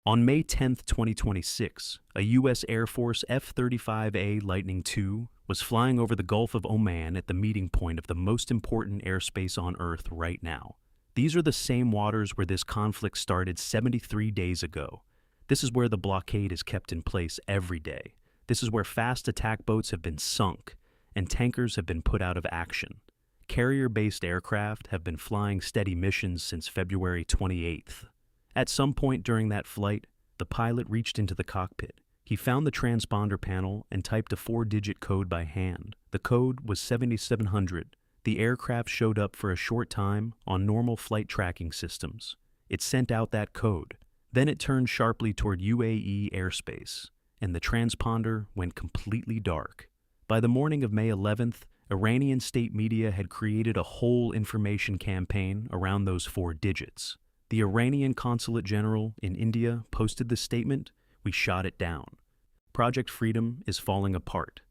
On May 10, 2026, a U.S. Air Force F-35A Lightning II was flying over the Gulf of Oman at the meeting point of the most important airspace on Earth right now. These are the same waters where this conflict started 73 days ago. This is where the blockade is kept in place every day. This is where fast attack boats have been sunk and tankers have been put out of action. Carrier-based aircraft have been flying steady missions since February 28th. At some point during that flight, the pilot reached into the cockpit. He found the transponder panel and typed a 4-digit code by hand. The code was 7700. The aircraft showed up for a short time on normal flight tracking systems. It sent out that code. Then it turned sharply toward UAE airspace, and the transponder went completely dark. By the morning of May 11th, Iranian state media had created a whole information campaign around those 4 digits. The Iranian Consulate General in India posted the statement, "We shot it down. Project Freedom is falling apart.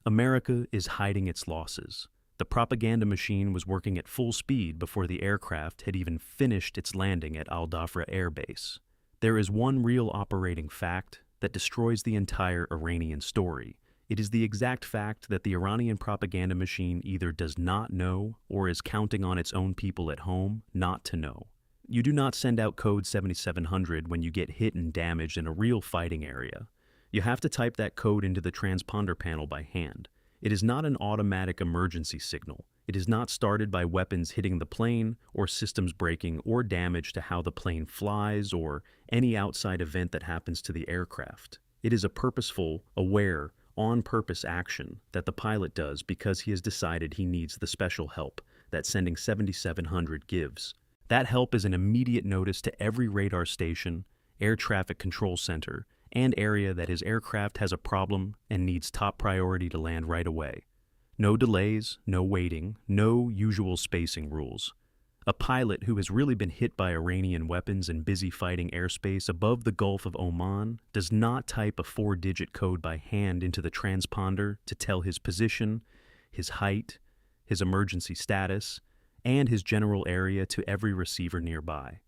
America is hiding its losses." The propaganda machine was working at full speed before the aircraft had even finished its landing at Al Dhafra Air Base. There is one real operating fact that destroys the entire Iranian story. It is the exact fact that the Iranian propaganda machine either does not know or is counting on its own people at home not to know. You do not send out code 7700 when you get hit and damaged in a real fighting area. You have to type that code into the transponder panel by hand. It is not an automatic emergency signal. It is not started by weapons hitting the plane or systems breaking or damage to how the plane flies or any outside event that happens to the aircraft. It is a purposeful, aware, on-purpose action that the pilot does because he has decided he needs the special help that sending 7700 gives. That help is an immediate notice to every radar station, air traffic control center, and area that his aircraft has a problem and needs top priority to land right away. No delays, no waiting, no usual spacing rules. A pilot who has really been hit by Iranian weapons and busy fighting airspace above the Gulf of Oman does not type a 4-digit code by hand into the transponder to tell his position, his height, his emergency status, and his general area to every receiver nearby.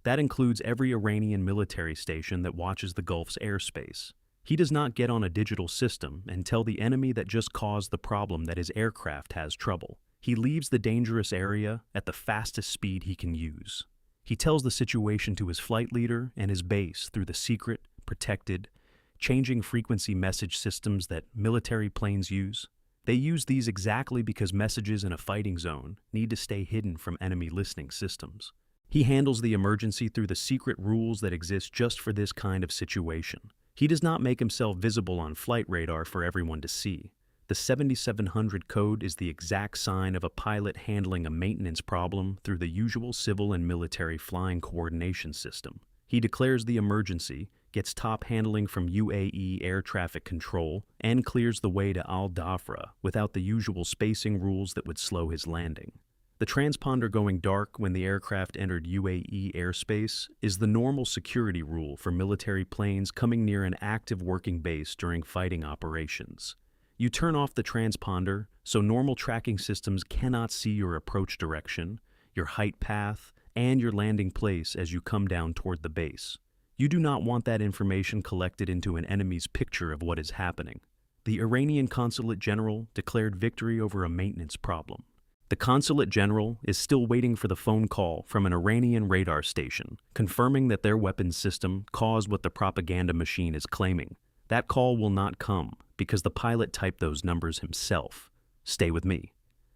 That includes every Iranian military station that watches the Gulf's airspace. He does not get on a digital system and tell the enemy that just caused the problem that his aircraft has trouble. He leaves the dangerous area at the fastest speed he can use. He tells the situation to his flight leader and his base through the secret, protected, changing frequency message systems that military planes use. They use these exactly because messages in a fighting zone need to stay hidden from enemy listening systems. He handles the emergency through the secret rules that exist just for this kind of situation. He does not make himself visible on flight radar for everyone to see. The 7700 code is the exact sign of a pilot handling a maintenance problem through the usual civil and military flying coordination system. He declares the emergency, gets top handling from UAE air traffic control, and clears the way to Al Dhafra without the usual spacing rules that would slow his landing. The transponder going dark when the aircraft entered UAE airspace is the normal security rule for military planes coming near an active working base during fighting operations. You turn off the transponder so normal tracking systems cannot see your approach direction, your height path, and your landing place as you come down toward the base. You do not want that information collected into an enemy's picture of what is happening. The Iranian Consulate General declared victory over a maintenance problem. The Consulate General is still waiting for the phone call from an Iranian radar station, confirming that their weapons system caused what the propaganda machine is claiming. That call will not come because the pilot typed those numbers himself. Stay with me.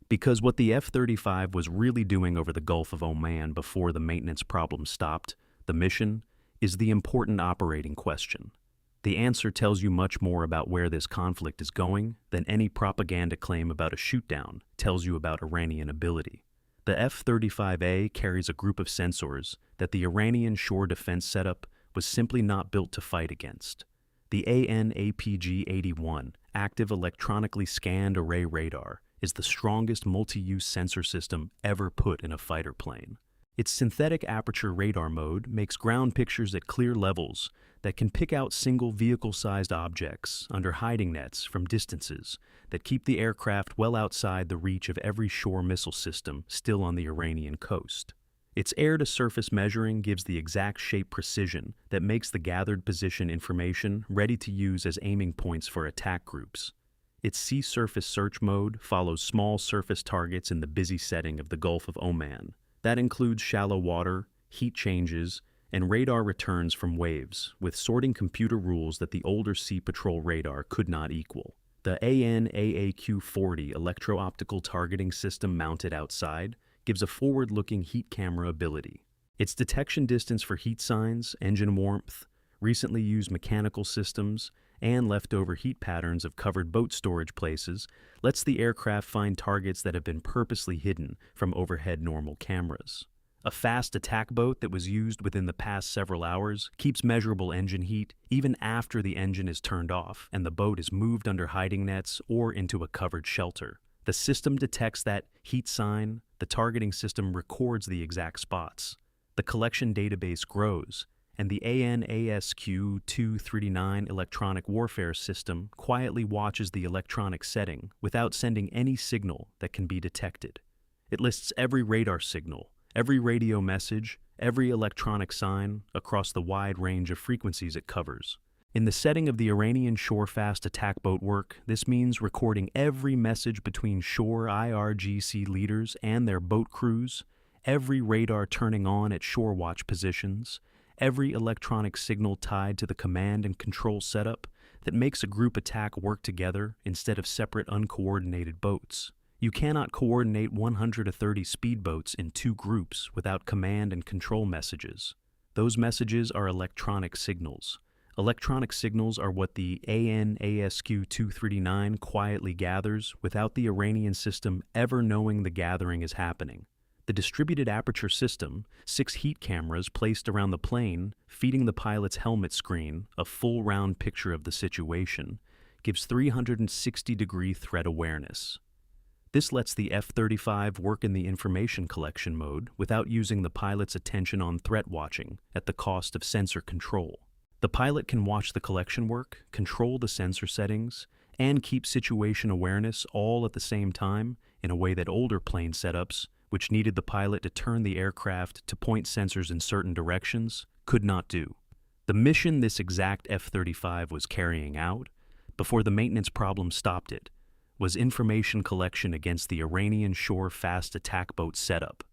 Because what the F-35 was really doing over the Gulf of Oman before the maintenance problem stopped, the mission, is the important operating question. The answer tells you much more about where this conflict is going than any propaganda claim about a shootdown tells you about Iranian ability. The F-35A carries a group of sensors that the Iranian shore defense setup was simply not built to fight against. The AN/APG-81 active electronically scanned array radar is the strongest multi-use sensor system ever put in a fighter plane. Its synthetic aperture radar mode makes ground pictures at clear levels that can pick out single vehicle-sized objects under hiding nets from distances that keep the aircraft well outside the reach of every shore missile system still on the Iranian coast. Its air-to-surface measuring gives the exact shape precision that makes the gathered position information ready to use as aiming points for attack groups. Its sea surface search mode follows small surface targets in the busy setting of the Gulf of Oman. That includes shallow water, heat changes, and radar returns from waves, with sorting computer rules that the older Sea Patrol radar could not equal. The AN/AAQ-40 electro-optical targeting system mounted outside gives a forward-looking heat camera ability. Its detection distance for heat signs, engine warmth, recently used mechanical systems, and leftover heat patterns of covered boat storage places lets the aircraft find targets that have been purposely hidden from overhead normal cameras. A fast attack boat that was used within the past several hours keeps measurable engine heat even after the engine is turned off and the boat is moved under hiding nets or into a covered shelter. The system detects that heat sign, the targeting system records the exact spots. The collection database grows, and the AN/ASQ-239 electronic warfare system quietly watches the electronic setting without sending any signal that can be detected. It lists every radar signal, every radio message, every electronic sign across the wide range of frequencies it covers. In the setting of the Iranian shore-fast attack boat work, this means recording every message between shore IRGC leaders and their boat crews, every radar turning on at shore watch positions, every electronic signal tied to the command and control setup that makes a group attack work together instead of separate uncoordinated boats. You cannot coordinate 130 speedboats in two groups without command and control messages. Those messages are electronic signals. Electronic signals are what the AN/ASQ-239 quietly gathers without the Iranian system ever knowing the gathering is happening. The distributed aperture system, 6 heat cameras placed around the plane, feeding the pilot's helmet screen a full round picture of the situation, gives 360-degree threat awareness. This lets the F-35 work in the information collection mode without using the pilot's attention on threat watching at the cost of sensor control. The pilot can watch the collection work, control the sensor settings, and keep situation awareness all at the same time in a way that older plane setups, which needed the pilot to turn the aircraft to point sensors in certain directions, could not do. The mission this exact F-35 was carrying out, before the maintenance problem stopped it, was information collection against the Iranian shore fast attack boat setup.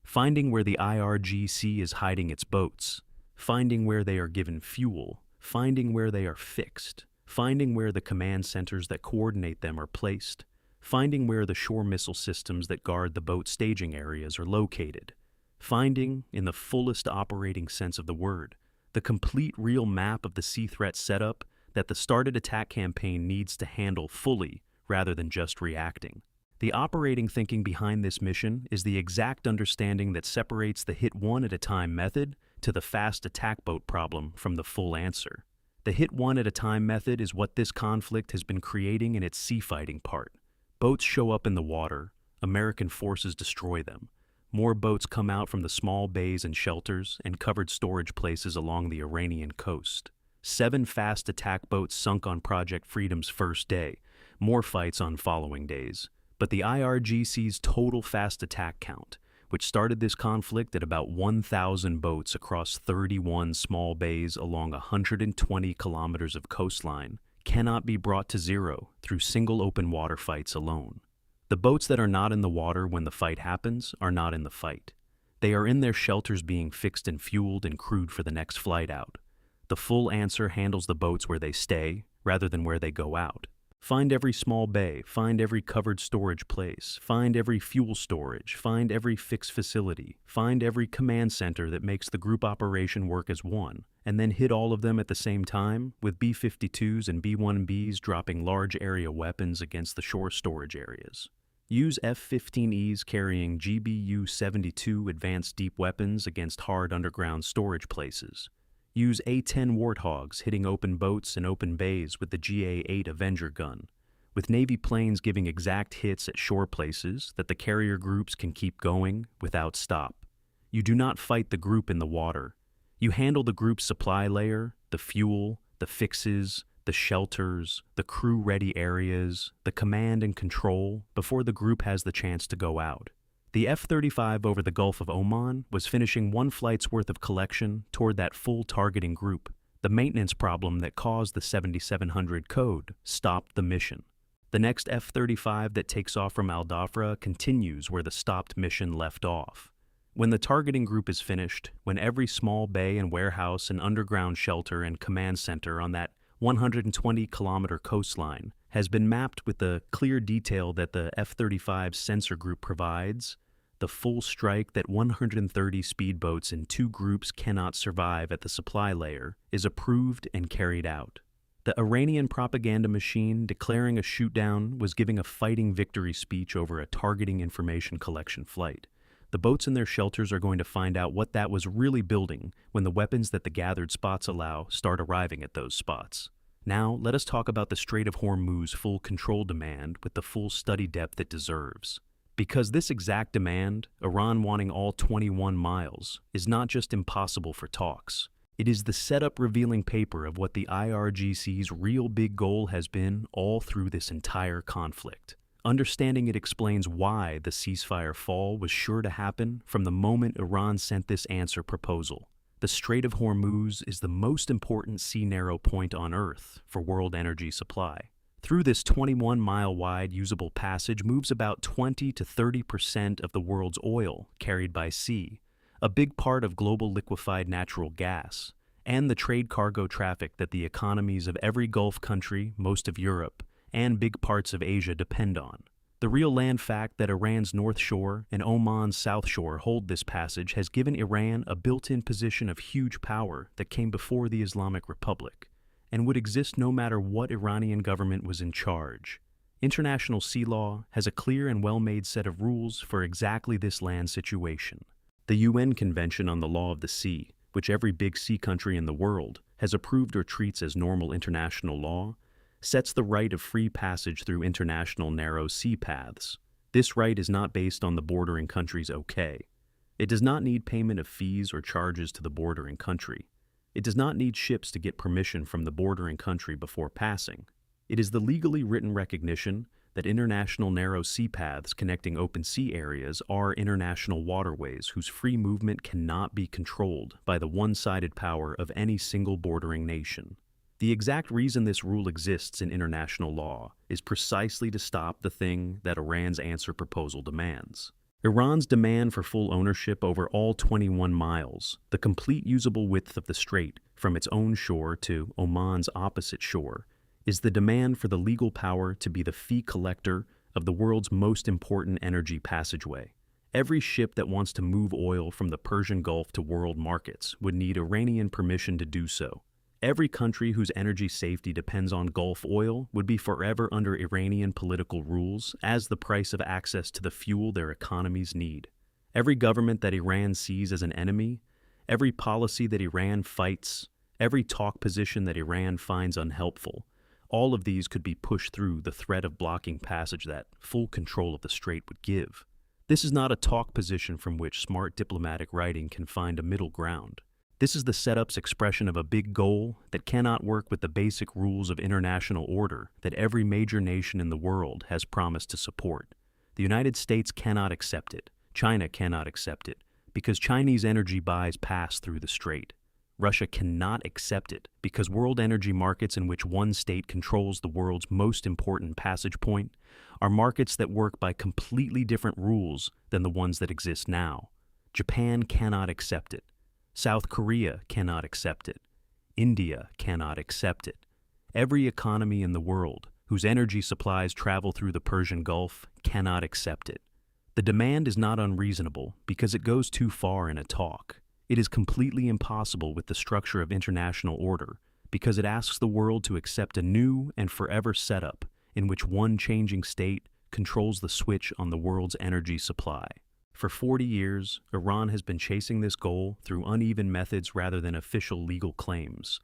Finding where the IRGC is hiding its boats, finding where they are given fuel, finding where they are fixed, finding where the command centers that coordinate them are placed, finding where the shore missile systems that guard the boat staging areas are located, finding, in the fullest operating sense of the word, the complete real map of the sea threat setup that the started attack campaign needs to handle fully rather than just reacting. The operating thinking behind this mission is the exact understanding that separates the hit one at a time method to the fast attack boat problem from the full answer. The hit one at a time method is what this conflict has been creating in its sea fighting part. Boats show up in the water, American forces destroy them. More boats come out from the small bays and shelters and covered storage places along the Iranian coast. 7 fast attack boats sunk on Project Freedom's first day, more fights on following days. But the IRGC's total fast attack count, which started this conflict at about 1,000 boats across 31 small bays along 120 kilometers of coastline, cannot be brought to zero through single open water fights alone. The boats that are not in the water when the fight happens are not in the fight. They are in their shelters being fixed and fueled and crewed for the next flight out. The full answer handles the boats where they stay rather than where they go out. Find every small bay, find every covered storage place, find every fuel storage, find every fixed facility, find every command center that makes the group operation work as one, and then hit all of them at the same time, with B-52s and B-1Bs dropping large area weapons against the shore storage areas. Use F-15Es carrying GBU-72 advanced deep weapons against hard underground storage places. Use A-10 Warthogs hitting open boats and open bays with the GA-8 Avenger gun, with Navy planes giving exact hits at shore places that the carrier groups can keep going without stop. You do not fight the group in the water. You handle the group's supply layer, the fuel, the fixes, the shelters, the crew-ready areas, the command and control before the group has the chance to go out. The F-35 over the Gulf of Oman was finishing one flight's worth of collection toward that full targeting group. The maintenance problem that caused the 7700 code stopped the mission. The next F-35 that takes off from Al Dhafra continues where the stopped mission left off. When the targeting group is finished, when every small bay and warehouse and underground shelter and command center on that 120-kilometer coastline has been mapped with the clear detail that the F-35 sensor group provides, the full strike that 130 speedboats in two groups cannot survive at the supply layer is approved and carried out. The Iranian propaganda machine declaring a shootdown was giving a fighting victory speech over a targeting information collection flight. The boats in their shelters are going to find out what that was really building when the weapons that the gathered spots allow start arriving at those spots. Now, let us talk about the Strait of Hormuz full control demand with the full study depth it deserves. Because this exact demand, Iran wanting all 21 miles, is not just impossible for talks. It is the setup revealing paper of what the IRGC's real big goal has been all through this entire conflict. Understanding it explains why the ceasefire fall was sure to happen from the moment Iran sent this answer proposal. The Strait of Hormuz is the most important sea narrow point on Earth for world energy supply. Through this 21-mile-wide usable passage moves about 20 to 30% of the world's oil carried by sea, a big part of global liquefied natural gas, and the trade cargo traffic that the economies of every Gulf country, most of Europe, and big parts of Asia depend on. The real land fact that Iran's North Shore and Oman's South Shore hold this passage has given Iran a built-in position of huge power that came before the Islamic Republic, and would exist no matter what Iranian government was in charge. International sea law has a clear and well-made set of rules for exactly this land situation. The UN Convention on the Law of the Sea, which every big sea country in the world has approved or treats as normal international law, sets the right of free passage through international narrow sea paths. This right is not based on the bordering country's okay. It does not need payment of fees or charges to the bordering country. It does not need ships to get permission from the bordering country before passing. It is the legally written recognition that international narrow sea paths connecting open sea areas are international waterways whose free movement cannot be controlled by the one-sided power of any single bordering nation. The exact reason this rule exists in international law is precisely to stop the thing that Iran's answer proposal demands. Iran's demand for full ownership over all 21 miles, the complete usable width of the strait from its own shore to Oman's opposite shore, is the demand for the legal power to be the fee collector of the world's most important energy passageway. Every ship that wants to move oil from the Persian Gulf to world markets would need Iranian permission to do so. Every country whose energy safety depends on Gulf oil would be forever under Iranian political rules as the price of access to the fuel their economies need. Every government that Iran sees as an enemy, every policy that Iran fights, every talk position that Iran finds unhelpful, all of these could be pushed through the threat of blocking passage that full control of the strait would give. This is not a talk position from which smart diplomatic writing can find a middle ground. This is the setup's expression of a big goal that cannot work with the basic rules of international order that every major nation in the world has promised to support. The United States cannot accept it. China cannot accept it, because Chinese energy buys pass through the strait. Russia cannot accept it, because world energy markets in which one state controls the world's most important passage point are markets that work by completely different rules than the ones that exist now. Japan cannot accept it. South Korea cannot accept it. India cannot accept it. Every economy in the world whose energy supplies travel through the Persian Gulf cannot accept it. The demand is not unreasonable because it goes too far in a talk. It is completely impossible with the structure of international order because it asks the world to accept a new and forever setup in which one changing state controls the switch on the world's energy supply. For 40 years, Iran has been chasing this goal through uneven methods rather than official legal claims,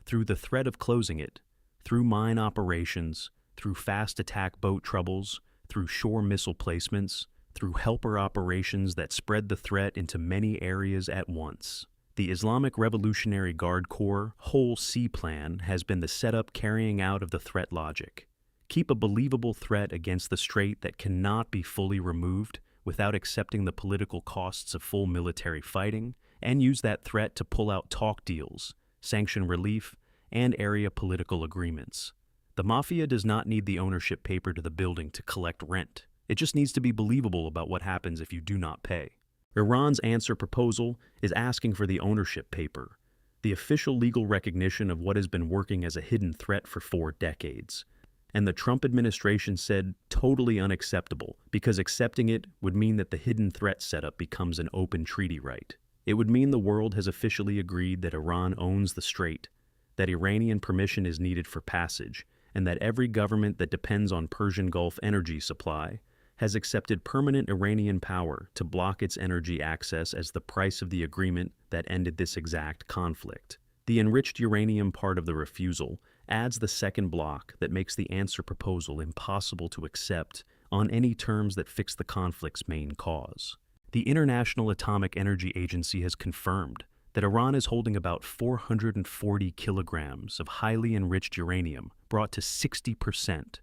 through the threat of closing it, through mine operations, through fast attack boat troubles, through shore missile placements, through helper operations that spread the threat into many areas at once. The Islamic Revolutionary Guard Corps' whole sea plan has been the setup carrying out of the threat logic. Keep a believable threat against the strait that cannot be fully removed without accepting the political costs of full military fighting, and use that threat to pull out talk deals, sanction relief, and area political agreements. The mafia does not need the ownership paper to the building to collect rent. It just needs to be believable about what happens if you do not pay. Iran's answer proposal is asking for the ownership paper, the official legal recognition of what has been working as a hidden threat for 4 decades. And the Trump administration said totally unacceptable, because accepting it would mean that the hidden threat setup becomes an open treaty right. It would mean the world has officially agreed that Iran owns the strait, that Iranian permission is needed for passage, and that every government that depends on Persian Gulf energy supply has accepted permanent Iranian power to block its energy access as the price of the agreement that ended this exact conflict. The enriched uranium part of the refusal adds the second block that makes the answer proposal impossible to accept on any terms that fix the conflict's main cause. The International Atomic Energy Agency has confirmed that Iran is holding about 440 kilograms of highly enriched uranium, brought to 60%,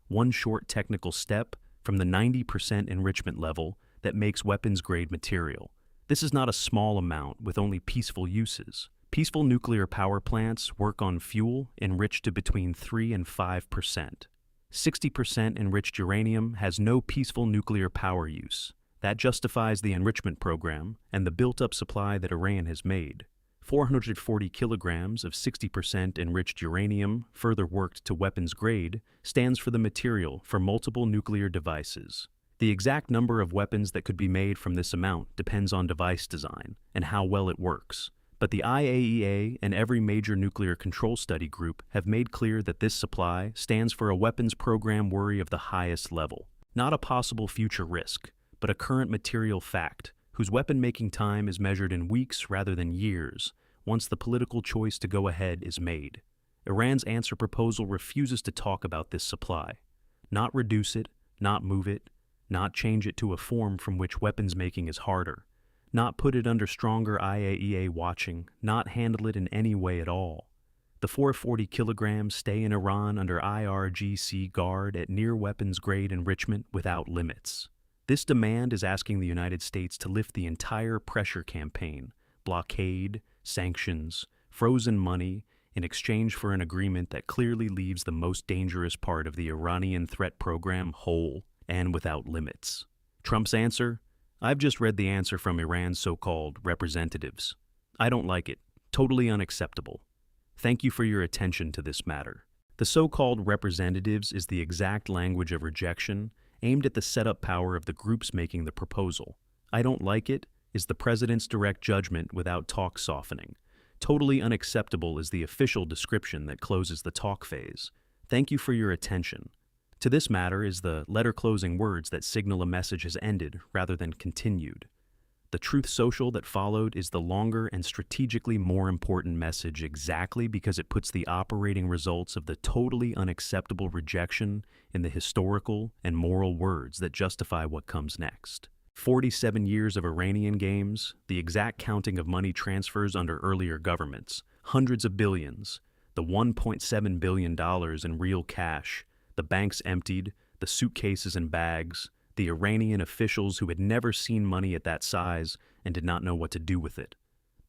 one short technical step from the 90% enrichment level that makes weapons-grade material. This is not a small amount with only peaceful uses. Peaceful nuclear power plants work on fuel enriched to between 3 and 5%. 60% enriched uranium has no peaceful nuclear power use. That justifies the enrichment program and the built-up supply that Iran has made. 440 kilograms of 60% enriched uranium, further worked to weapons grade, stands for the material for multiple nuclear devices. The exact number of weapons that could be made from this amount depends on device design and how well it works. But the IAEA and every major nuclear control study group have made clear that this supply stands for a weapons program worry of the highest level. Not a possible future risk, but a current material fact, whose weapon-making time is measured in weeks rather than years, once the political choice to go ahead is made. Iran's answer proposal refuses to talk about this supply, not reduce it, not move it, not change it to a form from which weapons-making is harder, not put it under stronger IAEA watching, not handle it in any way at all. The 440 kilograms stay in Iran under IRGC guard at near weapons-grade enrichment without limits. This demand is asking the United States to lift the entire pressure campaign, blockade, sanctions, frozen money, in exchange for an agreement that clearly leaves the most dangerous part of the Iranian threat program whole and without limits. Trump's answer? I've just read the answer from Iran's so-called representatives. I don't like it. Totally unacceptable. Thank you for your attention to this matter. The so-called representatives is the exact language of rejection aimed at the setup power of the groups making the proposal. I don't like it is the president's direct judgment without talk softening. Totally unacceptable is the official description that closes the talk phase. Thank you for your attention. To this matter is the letter-closing words that signal a message has ended rather than continued. The truth social that followed is the longer and strategically more important message exactly because it puts the operating results of the totally unacceptable rejection in the historical and moral words that justify what comes next. 47 years of Iranian games, the exact counting of money transfers under earlier governments, hundreds of billions, the $1.7 billion in real cash, the banks emptied, the suitcases and bags, the Iranian officials who had never seen money at that size and did not know what to do with it,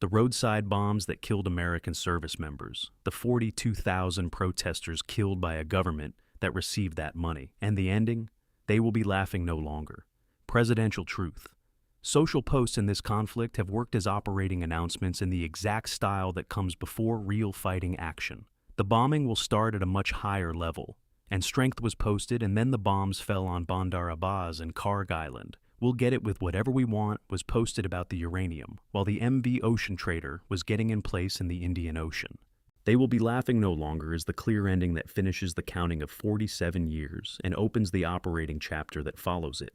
the roadside bombs that killed American service members, the 42,000 protesters killed by a government that received that money, and the ending? They will be laughing no longer. Presidential truth. Social posts in this conflict have worked as operating announcements in the exact style that comes before real fighting action. The bombing will start at a much higher level, and strength was posted, and then the bombs fell on Bandar Abbas and Karg Island. We'll get it with whatever we want was posted about the uranium, while the MV Ocean Trader was getting in place in the Indian Ocean. They will be laughing no longer is the clear ending that finishes the counting of 47 years and opens the operating chapter that follows it.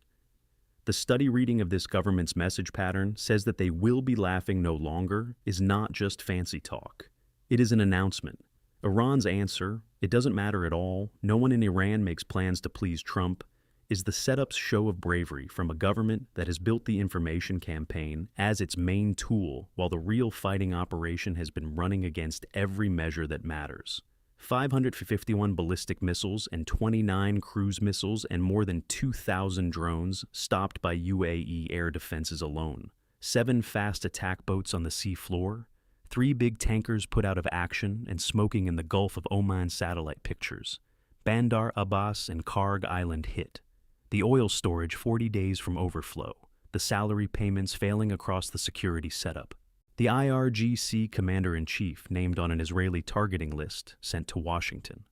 The study reading of this government's message pattern says that they will be laughing no longer is not just fancy talk. It is an announcement. Iran's answer, it doesn't matter at all, no one in Iran makes plans to please Trump, is the setup's show of bravery from a government that has built the information campaign as its main tool while the real fighting operation has been running against every measure that matters. 551 ballistic missiles and 29 cruise missiles and more than 2,000 drones stopped by UAE air defenses alone. 7 fast attack boats on the sea floor. 3 big tankers put out of action and smoking in the Gulf of Oman satellite pictures. Bandar Abbas and Karg Island hit. The oil storage 40 days from overflow. The salary payments failing across the security setup. The IRGC commander-in-chief named on an Israeli targeting list sent to Washington.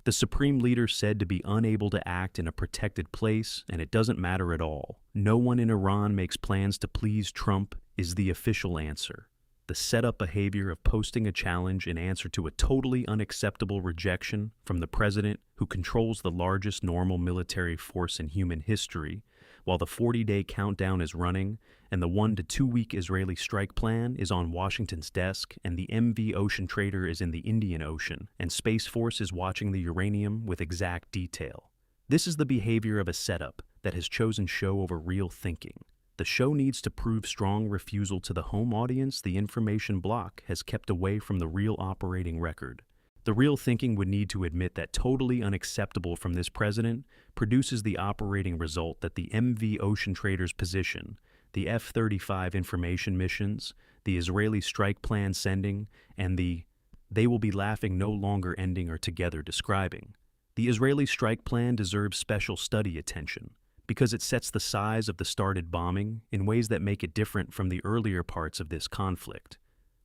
The supreme leader said to be unable to act in a protected place, and it doesn't matter at all. No one in Iran makes plans to please Trump is the official answer. The set-up behavior of posting a challenge in answer to a totally unacceptable rejection from the president who controls the largest normal military force in human history, while the 40-day countdown is running and the 1 to 2 week Israeli strike plan is on Washington's desk and the MV Ocean Trader is in the Indian Ocean and Space Force is watching the uranium with exact detail. This is the behavior of a setup that has chosen show over real thinking. The show needs to prove strong refusal to the home audience the information block has kept away from the real operating record. The real thinking would need to admit that totally unacceptable from this president produces the operating result that the MV Ocean Trader's position, the F-35 information missions, the Israeli strike plan sending, and the "they will be laughing no longer ending are together describing." The Israeli strike plan deserves special study attention because it sets the size of the started bombing in ways that make it different from the earlier parts of this conflict.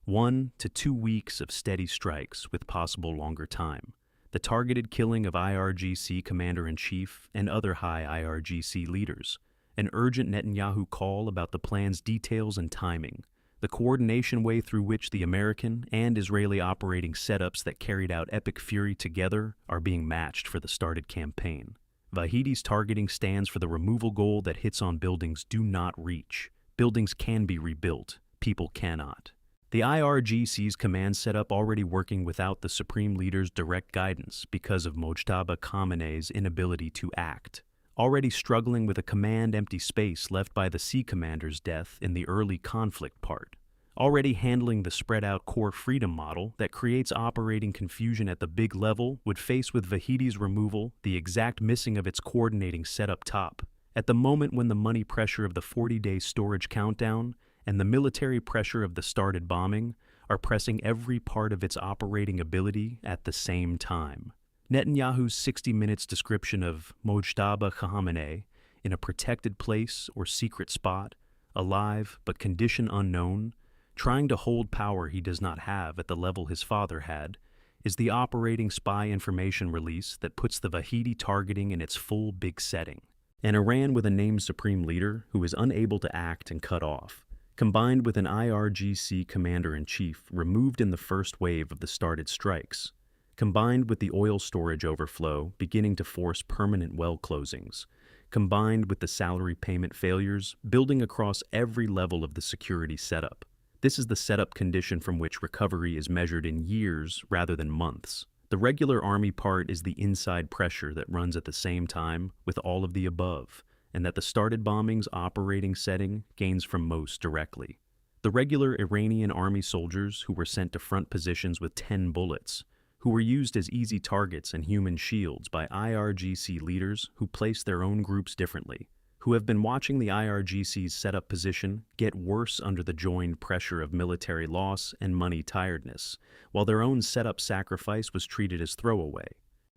1 to 2 weeks of steady strikes with possible longer time. The targeted killing of IRGC commander-in-chief and other high IRGC leaders. An urgent Netanyahu call about the plan's details and timing. The coordination way through which the American and Israeli operating setups that carried out epic fury together are being matched for the started campaign. Vahidi's targeting stands for the removal goal that hits on buildings do not reach. Buildings can be rebuilt. People cannot. The IRGC's command setup already working without the supreme leader's direct guidance because of Mojtaba Khamenei's inability to act. Already struggling with a command empty space left by the sea commander's death in the early conflict part. Already handling the spread-out core freedom model that creates operating confusion at the big level would face with Vahidi's removal the exact missing of its coordinating setup top. At the moment when the money pressure of the 40-day storage countdown and the military pressure of the started bombing are pressing every part of its operating ability at the same time. Netanyahu's 60 minutes description of Mojtaba Khamenei in a protected place or secret spot, alive but condition unknown, trying to hold power he does not have at the level his father had, is the operating spy information release that puts the Vahidi targeting in its full big setting. An Iran with a named supreme leader who is unable to act and cut off, combined with an IRGC commander-in-chief removed in the first wave of the started strikes, combined with the oil storage overflow beginning to force permanent well closings, combined with the salary payment failures building across every level of the security setup. This is the setup condition from which recovery is measured in years rather than months. The regular army part is the inside pressure that runs at the same time with all of the above, and that the started bombing's operating setting gains from most directly. The regular Iranian army soldiers who were sent to front positions with 10 bullets, who were used as easy targets and human shields by IRGC leaders who placed their own groups differently, who have been watching the IRGC's setup position get worse under the joined pressure of military loss and money tiredness, while their own setup sacrifice was treated as throwaway.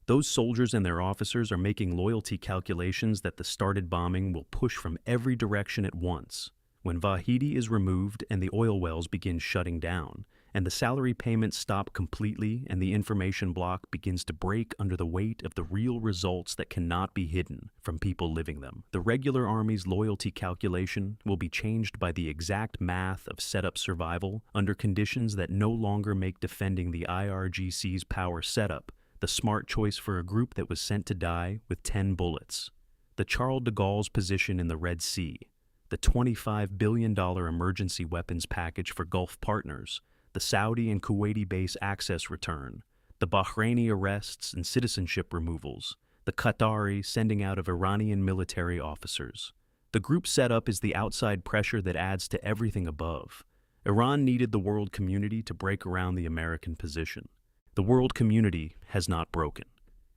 Those soldiers and their officers are making loyalty calculations that the started bombing will push from every direction at once. When Vahidi is removed and the oil wells begin shutting down, and the salary payments stop completely and the information block begins to break under the weight of the real results that cannot be hidden from people living them, the regular army's loyalty calculation will be changed by the exact math of setup survival under conditions that no longer make defending the IRGC's power setup the smart choice for a group that was sent to die with 10 bullets. The Charles de Gaulle's position in the Red Sea, the $25 billion emergency weapons package for Gulf partners, the Saudi and Kuwaiti base access return, the Bahraini arrests and citizenship removals, the Qatari sending out of Iranian military officers. The group setup is the outside pressure that adds to everything above. Iran needed the world community to break around the American position. the world community has not broken.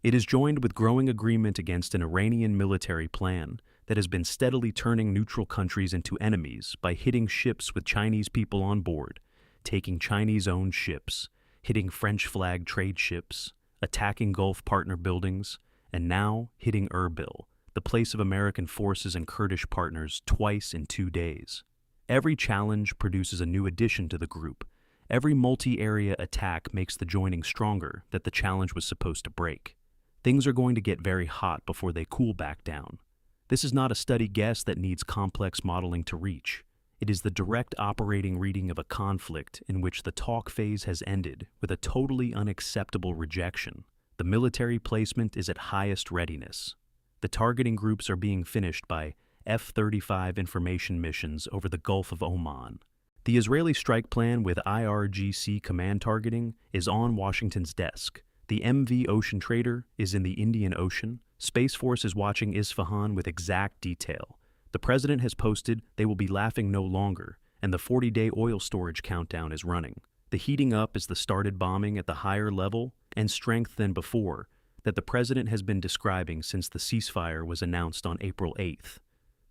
It is joined with growing agreement against an Iranian military plan that has been steadily turning neutral countries into enemies by hitting ships with Chinese people on board, taking Chinese-owned ships, hitting French-flagged trade ships, attacking Gulf partner buildings, and now hitting Erbil, the place of American forces and Kurdish partners, twice in 2 days. Every challenge produces a new addition to the group. Every multi-area attack makes the joining stronger that the challenge was supposed to break. Things are going to get very hot before they cool back down. This is not a steady guess that needs complex modeling to reach. It is the direct operating reading of a conflict in which the talk phase has ended with a totally unacceptable rejection. The military placement is at highest readiness. The targeting groups are being finished by F-35 information missions over the Gulf of Oman. The Israeli strike plan with IRGC command targeting is on Washington's desk. The MV Ocean Trader is in the Indian Ocean. Space Force is watching Isfahan with exact detail. The president has posted they will be laughing no longer, and the 40-day oil storage countdown is running. The heating up is the started bombing at the higher level and strength than before that the president has been describing since the ceasefire was announced on April 8th.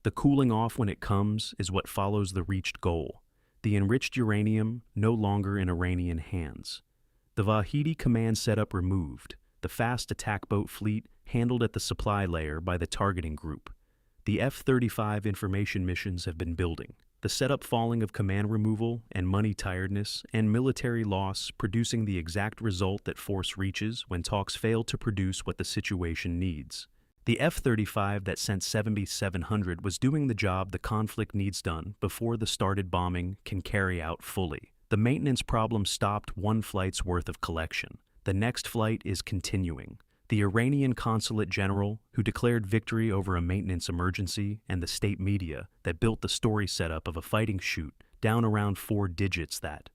The cooling off when it comes is what follows the reached goal. The enriched uranium no longer in Iranian hands. The Vahidi command setup removed. The fast attack boat fleet handled at the supply layer by the targeting group. The F-35 information missions have been building. The setup falling of command removal and money tiredness and military loss producing the exact result that force reaches when talks fail to produce what the situation needs. The F-35 that sent 7,700 was doing the job the conflict needs done before the started bombing can carry out fully. The maintenance problem stopped one flight's worth of collection. The next flight is continuing. The Iranian consulate general, who declared victory over a maintenance emergency, and the state media that built the story setup of a fighting shoot down around 4 digits that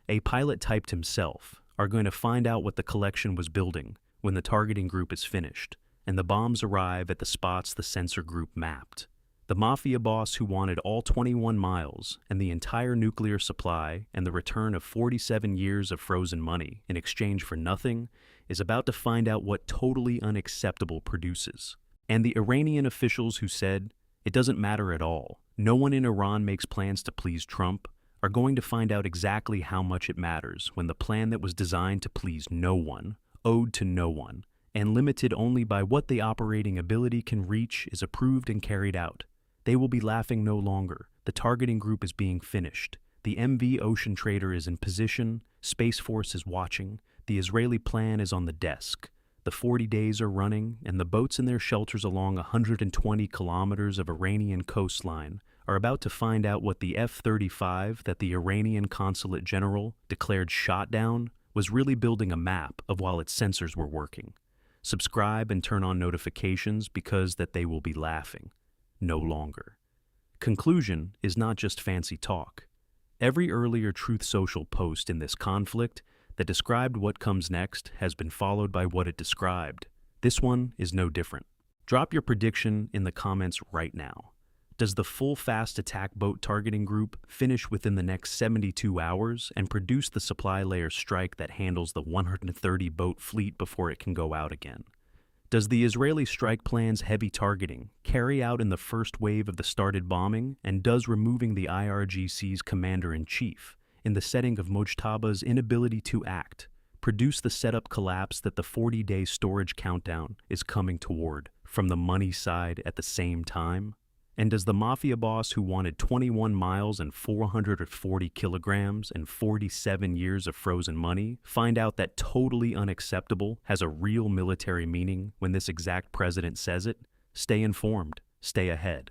a pilot typed himself, are going to find out what the collection was building when the targeting group is finished, and the bombs arrive at the spots the sensor group mapped. The mafia boss who wanted all 21 miles and the entire nuclear supply and the return of 47 years of frozen money in exchange for nothing is about to find out what totally unacceptable produces. And the Iranian officials who said, it doesn't matter at all, no one in Iran makes plans to please Trump, are going to find out exactly how much it matters when the plan that was designed to please no one, owed to no one, and limited only by what the operating ability can reach is approved and carried out. They will be laughing no longer. The targeting group is being finished. The MV Ocean Trader is in position. Space Force is watching. The Israeli plan is on the desk. The 40 days are running, and the boats in their shelters along 120 kilometers of Iranian coastline are about to find out what the F-35 that the Iranian consulate general declared shot down was really building a map of while its sensors were working. Subscribe and turn on notifications because that they will be laughing no longer. Conclusion is not just fancy talk. Every earlier Truth Social post in this conflict that described what comes next has been followed by what it described. This one is no different. Drop your prediction in the comments right now. Does the full fast attack boat targeting group finish within the next 72 hours and produce the supply layer strike that handles the 130 boat fleet before it can go out again? Does the Israeli strike plan's heavy targeting carry out in the first wave of the started bombing, and does removing the IRGC's commander-in-chief in the setting of Mojtaba's inability to act produce the setup collapse that the 40-day storage countdown is coming toward from the money side at the same time? And does the mafia boss who wanted 21 miles and 440 kilograms and 47 years of frozen money find out that totally unacceptable has a real military meaning when this exact president says it? Stay informed. Stay ahead.